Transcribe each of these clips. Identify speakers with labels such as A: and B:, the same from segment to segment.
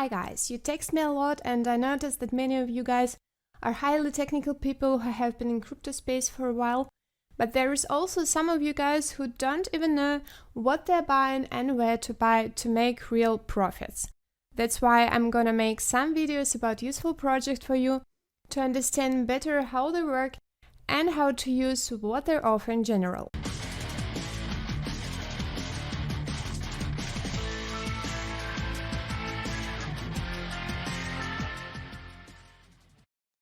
A: Hi guys, you text me a lot and I noticed that many of you guys are highly technical people who have been in crypto space for a while, but there is also some of you guys who don't even know what they're buying and where to buy to make real profits. That's why I'm gonna make some videos about useful projects for you to understand better how they work and how to use what they offer in general.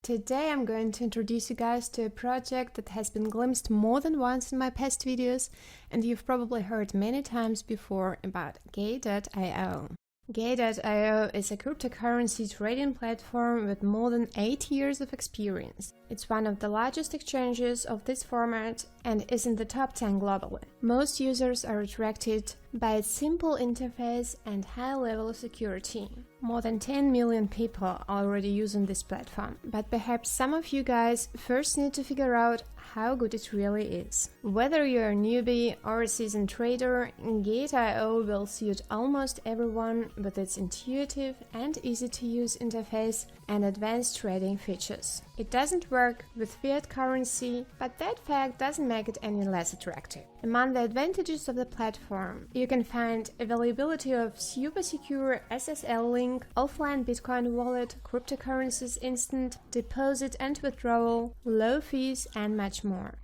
A: Today I'm going to introduce you guys to a project that has been glimpsed more than once in my past videos and you've probably heard many times before about Gate.io. Gate.io is a cryptocurrency trading platform with more than 8 years of experience. It's one of the largest exchanges of this format and is in the top 10 globally. Most users are attracted by its simple interface and high level of security. More than 10 million people are already using this platform, but perhaps some of you guys first need to figure out how good it really is. Whether you're a newbie or a seasoned trader, Gate.io will suit almost everyone with its intuitive and easy-to-use interface and advanced trading features. It doesn't work with fiat currency, but that fact doesn't make it any less attractive. Among the advantages of the platform, you can find availability of super secure SSL link, offline Bitcoin wallet, cryptocurrencies instant deposit and withdrawal, low fees, and much more.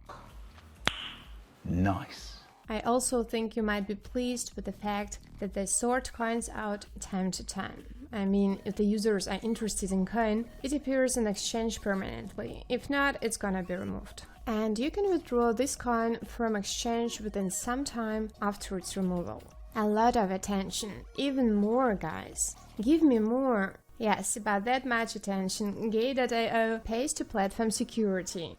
B: Nice.
A: I also think you might be pleased with the fact that they sort coins out time to time. I mean, if the users are interested in coin, it appears on exchange permanently. If not, it's gonna be removed. And you can withdraw this coin from exchange within some time after its removal. A lot of attention, even more guys. Give me more. Yes, about that much attention, Gate.io pays to platform security.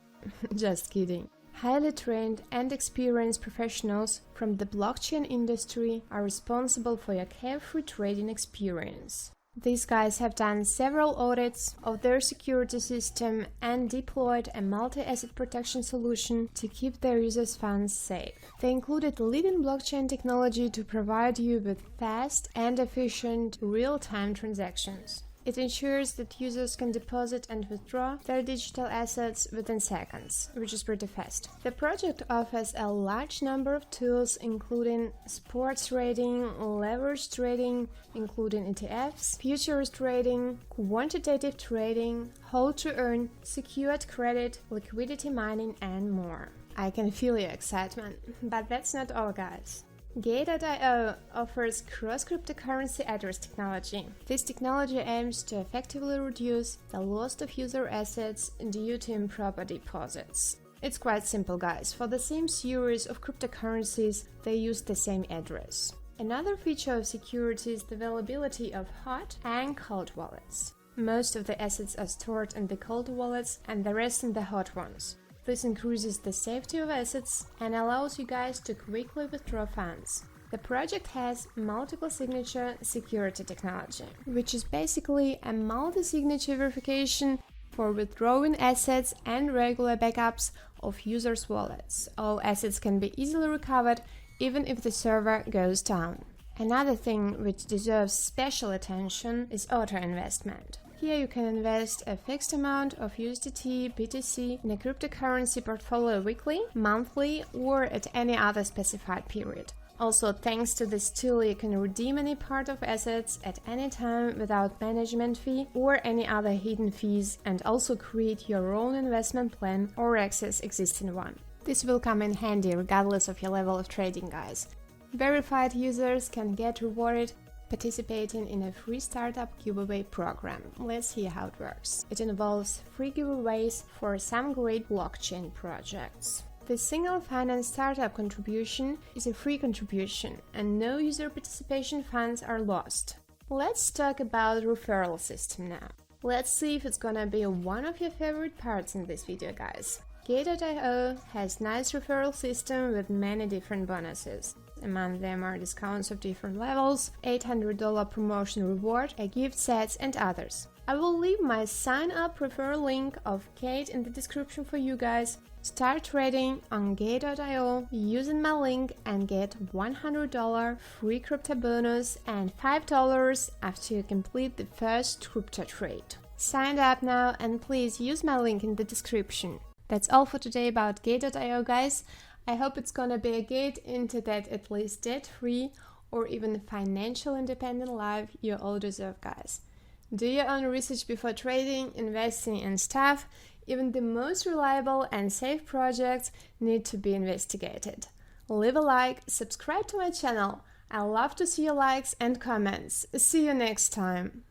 A: Just kidding. Highly trained and experienced professionals from the blockchain industry are responsible for your carefree trading experience. These guys have done several audits of their security system and deployed a multi-asset protection solution to keep their users' funds safe. They included leading blockchain technology to provide you with fast and efficient real-time transactions. It ensures that users can deposit and withdraw their digital assets within seconds, which is pretty fast. The project offers a large number of tools, including sports trading, leverage trading, including ETFs, futures trading, quantitative trading, hold to earn, secured credit, liquidity mining, and more. I can feel your excitement, but that's not all, guys. Gate.io offers cross-cryptocurrency address technology. This technology aims to effectively reduce the loss of user assets due to improper deposits. It's quite simple, guys. For the same series of cryptocurrencies, they use the same address. Another feature of security is the availability of hot and cold wallets. Most of the assets are stored in the cold wallets and the rest in the hot ones. This increases the safety of assets and allows you guys to quickly withdraw funds. The project has multiple signature security technology, which is basically a multi-signature verification for withdrawing assets and regular backups of users' wallets. All assets can be easily recovered even if the server goes down. Another thing which deserves special attention is auto-investment. Here you can invest a fixed amount of USDT, BTC in a cryptocurrency portfolio weekly, monthly, or at any other specified period. Also, thanks to this tool, you can redeem any part of assets at any time without management fee or any other hidden fees, and also create your own investment plan or access existing one. This will come in handy regardless of your level of trading, guys. Verified users can get rewarded participating in a free startup giveaway program. Let's see how it works. It involves free giveaways for some great blockchain projects. The single finance startup contribution is a free contribution and no user participation funds are lost. Let's talk about the referral system now. Let's see if it's gonna be one of your favorite parts in this video, guys. Gate.io has nice referral system with many different bonuses. Among them are discounts of different levels, $800 promotion reward, gift sets, and others. I will leave my sign up referral link of Gate in the description for you guys. Start trading on Gate.io using my link and get $100 free crypto bonus and $5 after you complete the first crypto trade. Sign up now and please use my link in the description. That's all for today about Gate.io, guys. I hope it's gonna be a gate into that at least debt-free or even financial independent life you all deserve, guys. Do your own research before trading, investing, and stuff. Even the most reliable and safe projects need to be investigated. Leave a like, subscribe to my channel. I love to see your likes and comments. See you next time.